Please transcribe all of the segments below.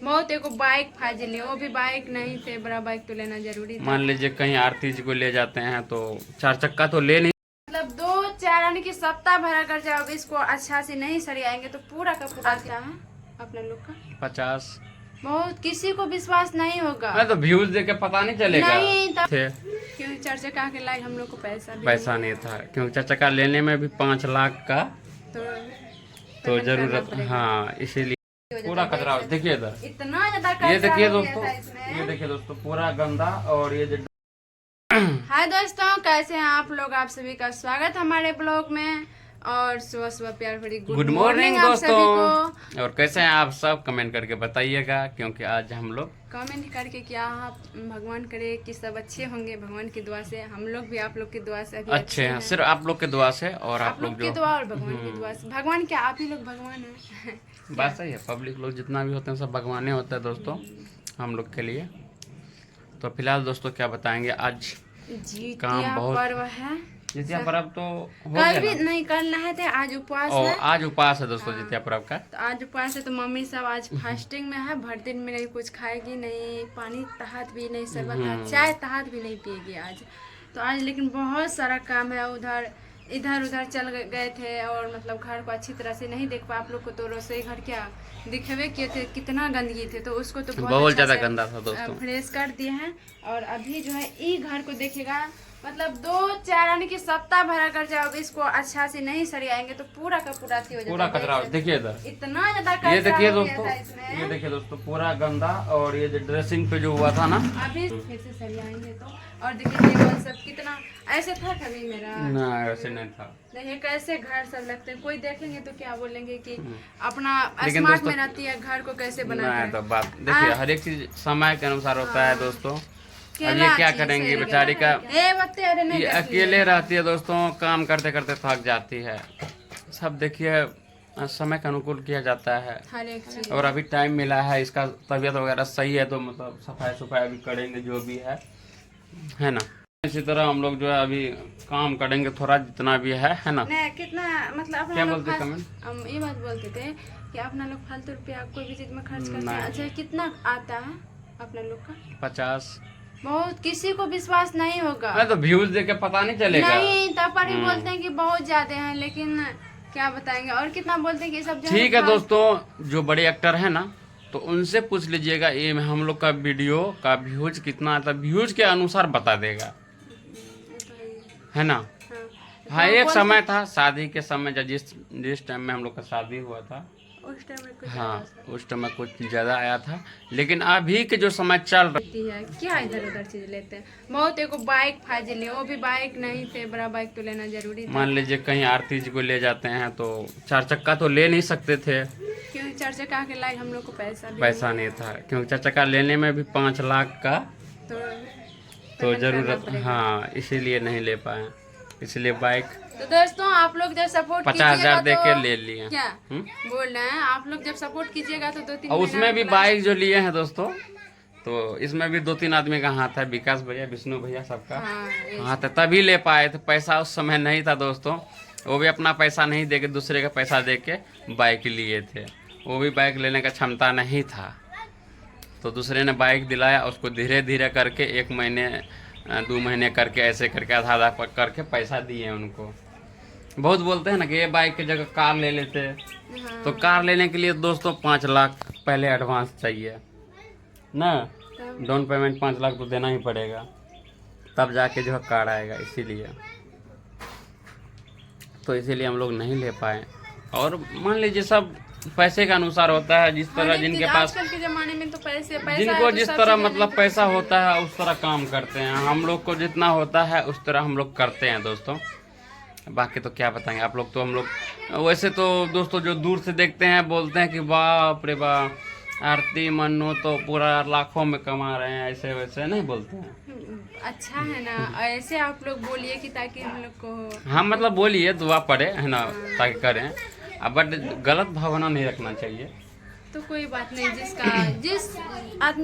बहुत एक बाइक फाजिल, वो भी बाइक नहीं थे, बड़ा बाइक तो लेना जरूरी था। मान लीजिए कहीं आरती जी को ले जाते हैं तो 4 चक्का तो ले नहीं, मतलब 2-4 आने की सप्ताह भरा कर जाओगे, इसको अच्छा से नहीं सरियाएंगे तो पूरा का पूरा आता है अपने लोग का 50। बहुत, किसी को विश्वास नहीं होगा। मैं तो व्यूज देख के पता नहीं चलेगा नहीं थे, क्योंकि 4 चक्का के लायक हम लोग को पैसा नहीं था, क्योंकि 4 चक्का लेने में भी 5 लाख का तो तो जरूरत। हाँ, इसीलिए पूरा कचरा देखिए इधर, इतना ज्यादा ये देखिए दोस्तों, ये देखिए दोस्तों पूरा गंदा। और ये जो हाय दोस्तों, कैसे हैं आप लोग? आप सभी का स्वागत हमारे ब्लॉग में। और सुबह सुबह प्यार भरी गुड मॉर्निंग दोस्तों। और कैसे हैं आप सब, कमेंट करके बताइएगा, क्योंकि आज हम लोग कमेंट करके क्या आप, भगवान करे कि सब अच्छे होंगे भगवान की दुआ से। हम लोग भी आप लोग की दुआ से अभी अच्छे हैं, सिर्फ आप लोग के दुआ से। और आप लोग की दुआ और भगवान की दुआ से। भगवान क्या, आप ही लोग भगवान हैं। बात सही है, पब्लिक लोग जितना भी होते हैं सब भगवान होते हैं दोस्तों हम लोग के लिए। तो फिलहाल दोस्तों क्या बताएंगे, आज जीतिया पर्व है। जितिया पर्व तो कल भी नहीं, कल नहाए थे, आज उपवास है। आज उपवास है दोस्तों जितिया पर्व का। तो आज उपवास है, तो मम्मी सब आज फास्टिंग में है, भर दिन में नहीं कुछ खाएगी, नहीं पानी तहात भी नहीं, शरबत चाय तहात भी नहीं पिएगी आज। तो आज लेकिन बहुत सारा काम है, इधर उधर चल गए थे, और मतलब घर को अच्छी तरह से नहीं देख पाए आप लोग को। तो रसोई घर क्या दिखवे किए थे, कितना गंदगी थे, तो उसको तो बहुत ज्यादा गंदा था दोस्तों, फ्रेश कर दिए हैं। और अभी जो है ई घर को देखिएगा, मतलब 2-4 आने की सप्ताह भरा कर जाओगे, इसको अच्छा से नहीं सरियाएंगे तो पूरा का पूरा हो जाता। पूरा कचरा देखिए इधर, इतना ज्यादा ये देखिए दोस्तों, ये देखिए दोस्तों पूरा गंदा। और ये जो ड्रेसिंग पे जो हुआ था ना, अभी फिर से सरियाएंगे तो। और देखिए टेबल सब कितना, ऐसे था कभी मेरा ना, ऐसे नहीं था। देखिए कैसे घर सब लगते हैं, कोई देखेंगे तो क्या बोलेंगे कि अपना स्मार्ट में रहती है, घर को कैसे बनाते हैं। तो बात देखिए, हर एक चीज समय के अनुसार होता है दोस्तों। अब ये क्या करेंगे बेचारी का, ये अकेले रहती है दोस्तों, काम करते करते थक जाती है। सब देखिए समय के अनुकूल किया जाता है हर एक चीज। और अभी टाइम मिला है, इसका तबीयत वगैरह सही है तो मतलब सफाई अभी करेंगे जो भी है ना। इसी तरह हम लोग जो है अभी काम करेंगे थोड़ा जितना भी है ना। कितना मतलब क्या बोलते कमेंट, हम ये बात बोलते थे कि अपना लोग फालतू रुपया कोई भी चीज में खर्च करते हैं। अच्छा कितना आता है अपना लोग का? 50। बहुत, किसी को विश्वास नहीं होगा। मैं तो व्यूज देख के पता नहीं चलेगा। नहीं, तब पर भी बोलते हैं कि बहुत ज्यादा हैं, लेकिन क्या बताएंगे। और कितना बोलते हैं कि सब ठीक है दोस्तों, जो बड़े एक्टर है ना तो उनसे पूछ लीजिएगा, ये हम लोग का वीडियो का व्यूज कितना आता है, व्यूज के अनुसार बता देगा, है ना। हाँ, एक समय था शादी के समय, जब जिस टाइम में हम लोग का शादी हुआ था उस टाइम में कुछ, हाँ उस टाइम में कुछ ज्यादा आया था, लेकिन अभी के जो समय चल रही है क्या इधर उधर चीज लेते हैं। बहुत एक बाइक फाजिल, वो भी बाइक नहीं थे, बड़ा बाइक तो लेना जरूरी था। मान लीजिए कहीं आरती जी को ले जाते हैं तो 4 चक्का तो ले नहीं सकते थे, क्योंकि 4 चक्का के लायक हम लोग को पैसा नहीं था, क्योंकि 4 चक्का लेने में भी 5 लाख का तो जरूरत। हाँ, इसीलिए नहीं ले पाए, इसलिए बाइक। तो दोस्तों आप लोग जब सपोर्ट 50,000 दे के ले लिए। क्या बोल रहे हैं, आप लोग जब सपोर्ट कीजिएगा तो 2-3 और उसमें भी बाइक जो लिए हैं दोस्तों, तो इसमें भी 2-3 आदमी का हाथ है, विकास भैया, विष्णु भैया, सबका हाथ है, तभी ले पाए थे। पैसा उस समय नहीं था दोस्तों, वो भी अपना पैसा नहीं दे के दूसरे का पैसा दे के बाइक लिए थे, वो भी बाइक लेने का क्षमता नहीं था। तो दूसरे ने बाइक दिलाया, उसको धीरे धीरे करके 1 महीने 2 महीने करके ऐसे करके आधा आधा करके पैसा दिए उनको। बहुत बोलते हैं ना कि ये बाइक की जगह कार ले लेते, तो कार लेने के लिए दोस्तों 5 लाख पहले एडवांस चाहिए ना, डाउन पेमेंट 5 लाख तो देना ही पड़ेगा, तब जाके जो है कार आएगा। इसीलिए हम लोग नहीं ले पाए। और मान लीजिए सब पैसे के अनुसार होता है, जिस तरह जिनके पास आजकल के जमाने में तो पैसा जिनको जिस तरह मतलब पैसा होता है उस तरह काम करते हैं। हम लोग को जितना होता है उस तरह हम लोग करते हैं दोस्तों। बाकी तो क्या बताएंगे आप लोग, तो हम लोग वैसे तो दोस्तों जो दूर से देखते हैं बोलते हैं कि बाप रे बाप, आरती मन्नू तो पूरा लाखों में कमा रहे हैं, ऐसे वैसे नहीं बोलते हैं। अच्छा है ना, ऐसे आप लोग बोलिए कि ताकि हम लोग को, हाँ मतलब बोलिए, दुआ पड़े है ना, ताकि करें, बट गलत भावना नहीं रखना चाहिए। तो कोई बात नहीं,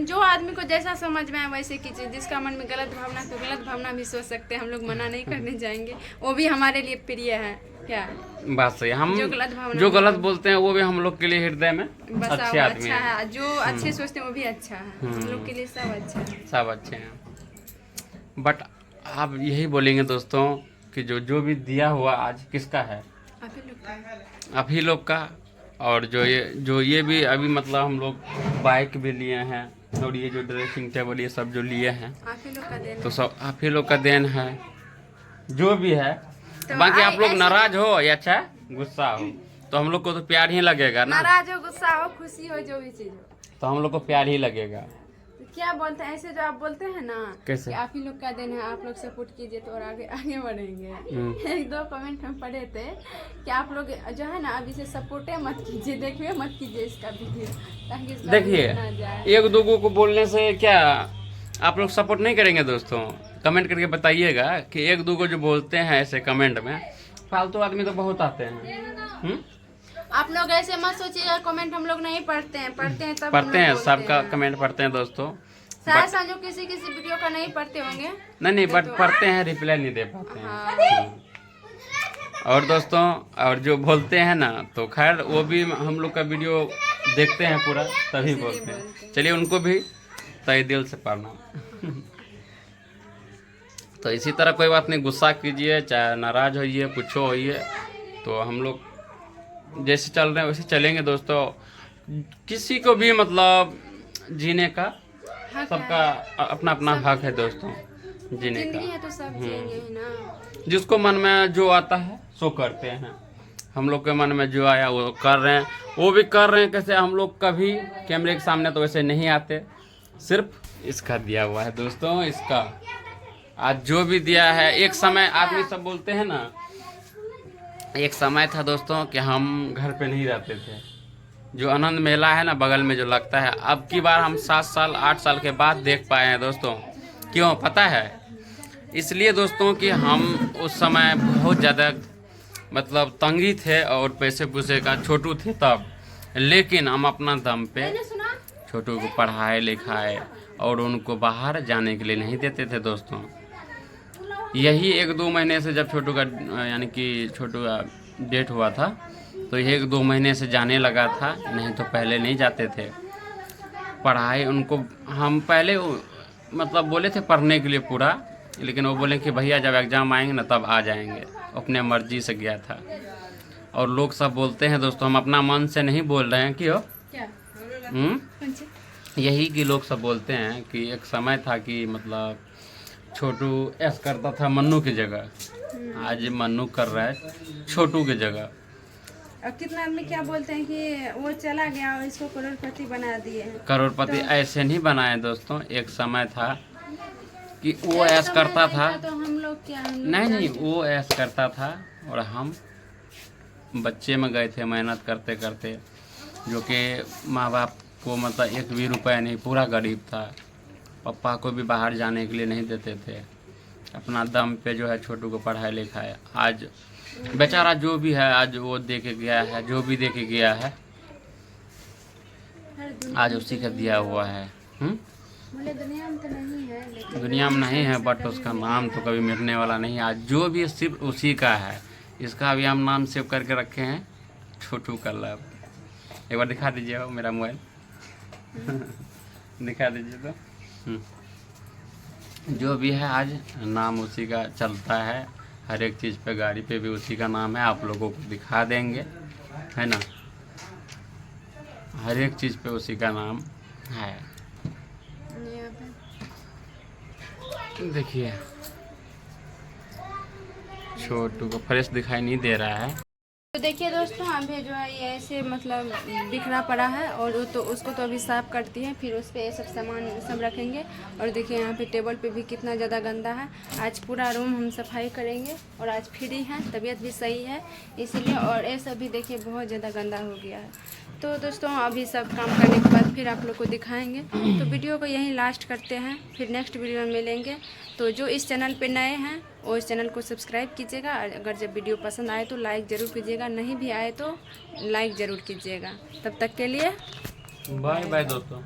जो आदमी को जैसा समझ में आए वैसे कीजिए। जिसका मन में गलत भावना तो गलत भावना भी सोच सकते हैं, हम लोग मना नहीं करने जाएंगे, वो भी हमारे लिए प्रिय है। क्या बात सही। हम जो गलत भावना जो गलत बोलते हैं वो भी हम लोग के लिए हृदय में बसा अच्छे हुआ आदमी अच्छा हैं। है, जो अच्छे सोचते हैं वो भी अच्छा है, हम लोग के लिए सब अच्छा है। सब अच्छे हैं। बट आप यही बोलेंगे दोस्तों कि जो भी दिया हुआ आज किसका है? आप ही लोग का। आप ही लोग का। और जो ये भी अभी मतलब हम लोग बाइक भी लिए हैं और ये जो ड्रेसिंग टेबल ये सब जो लिए हैं आप ही लोग का देन तो है। सब आप ही लोग का देन है। जो भी है तो बाकी आप लोग ऐसे नाराज हो या अच्छा गुस्सा हो तो हम लोग को तो प्यार ही लगेगा ना। नाराज हो, गुस्सा हो, खुशी हो, जो भी चीज हो तो हम लोग को प्यार ही लगेगा। तो क्या बोलते हैं ऐसे जो आप बोलते हैं ना कैसे? कि आप ही लोग का देन है, आप लोग सपोर्ट कीजिए तो और आगे आगे बढ़ेंगे। एक दो कमेंट हम पढ़े थे कि आप लोग जो है ना अभी से सपोर्टे मत कीजिए, देखिए मत कीजिए इसका वीडियो ताकि इसका देखिए view ना जाए। एक दो को बोलने से क्या आप लोग सपोर्ट नहीं करेंगे दोस्तों? कमेंट करके बताइएगा कि एक दो को जो बोलते हैं ऐसे कमेंट में, फालतू आदमी तो बहुत आते हैं। आप लोग ऐसे मत सोचिएगा, कमेंट हम लोग नहीं पढ़ते हैं, पढ़ते हैं तब पढ़ते हैं, हम लोग बोलते सबका हैं। कमेंट पढ़ते हैं दोस्तों। शायद समझो किसी किसी वीडियो का नहीं पढ़ते होंगे। नहीं बट पढ़ते हैं, रिप्लाई नहीं दे पाते हैं। हाँ। और दोस्तों और जो बोलते हैं ना तो खैर वो भी हम लोग का वीडियो देखते हैं पूरा तभी बोलते हैं। चलिए उनको भी तहे दिल से प्रणाम। तो इसी तरह कोई बात नहीं, गुस्सा कीजिए चाहे नाराज होइए कुछ होइए, तो हम लोग जैसे चल रहे हैं वैसे चलेंगे दोस्तों। किसी को भी मतलब जीने का हक सबका अपना अपना हक है दोस्तों जीने जिंदगी का। है तो सब जिएंगे ही ना। जिसको मन में जो आता है सो करते हैं। हम लोग के मन में जो आया वो कर रहे हैं, वो भी कर रहे हैं। कैसे हम लोग कभी कैमरे के सामने तो वैसे नहीं आते, सिर्फ इसका दिया हुआ है दोस्तों। इसका आज जो भी दिया है, एक समय आदमी सब बोलते हैं ना, एक समय था दोस्तों कि हम घर पे नहीं रहते थे। जो आनंद मेला है ना बगल में जो लगता है, अब की बार हम 7 साल 8 साल के बाद देख पाए हैं दोस्तों। क्यों पता है? इसलिए दोस्तों कि हम उस समय बहुत ज़्यादा मतलब तंगी थे और पैसे पूसे का छोटू थे तब, लेकिन हम अपना दम पे छोटू को पढ़ाए लिखाए और उनको बाहर जाने के लिए नहीं देते थे दोस्तों। यही 1-2 महीने से जब छोटू का यानी कि छोटू का डेट हुआ था तो 1-2 महीने से जाने लगा था, नहीं तो पहले नहीं जाते थे। पढ़ाई उनको हम पहले मतलब बोले थे पढ़ने के लिए पूरा, लेकिन वो बोले कि भैया जब एग्ज़ाम आएंगे ना तब आ जाएंगे। अपने मर्जी से गया था। और लोग सब बोलते हैं दोस्तों, हम अपना मन से नहीं बोल रहे हैं क्यों यही कि लोग सब बोलते हैं कि एक समय था कि मतलब छोटू ऐसा करता था मन्नू की जगह, आज मन्नू कर रहा है छोटू की जगह। और कितना आदमी क्या बोलते हैं कि वो चला गया और इसको करोड़पति बना दिए हैं। करोड़पति ऐसे नहीं बनाए दोस्तों। एक समय था कि वो ऐसा करता था, तो हम लोग क्या नहीं वो ऐसा करता था और हम बच्चे में गए थे मेहनत करते करते, जो कि माँ बाप को मतलब 1 भी रुपया नहीं, पूरा गरीब था। पापा को भी बाहर जाने के लिए नहीं देते थे। अपना दम पे जो है छोटू को पढ़ाई लिखाया। आज बेचारा जो भी है आज वो दे के गया है, जो भी दे के गया है आज उसी का दिया हुआ है। बोले दुनिया में तो नहीं है, लेकिन दुनिया में नहीं है बट उसका नाम तो कभी मिटने वाला नहीं है। आज जो भी सिर्फ उसी का है। इसका भी हम नाम सेव करके रखे हैं छोटू का लव। एक बार दिखा दीजिए मेरा मोबाइल दिखा दीजिए तो। जो भी है आज नाम उसी का चलता है। हर एक चीज़ पे, गाड़ी पे भी उसी का नाम है। आप लोगों को दिखा देंगे, है ना। हर एक चीज़ पे उसी का नाम है। देखिए छोटू को फ्रेश दिखाई नहीं दे रहा है। तो देखिए दोस्तों अभी जो है ये ऐसे मतलब बिखरा पड़ा है और वो तो उसको तो अभी साफ करती है, फिर उस पर ये सब सामान सब रखेंगे। और देखिए यहाँ पे टेबल पे भी कितना ज़्यादा गंदा है। आज पूरा रूम हम सफाई करेंगे और आज फ्री है, तबीयत भी सही है इसीलिए। और ये सब भी देखिए बहुत ज़्यादा गंदा हो गया है। तो दोस्तों अभी सब काम करने के बाद फिर आप लोग को दिखाएंगे। तो वीडियो को यहीं लास्ट करते हैं, फिर नेक्स्ट वीडियो में मिलेंगे। तो जो इस चैनल पे नए हैं वो इस चैनल को सब्सक्राइब कीजिएगा। अगर जब वीडियो पसंद आए तो लाइक ज़रूर कीजिएगा, नहीं भी आए तो लाइक ज़रूर कीजिएगा। तब तक के लिए बाय बाय दोस्तों।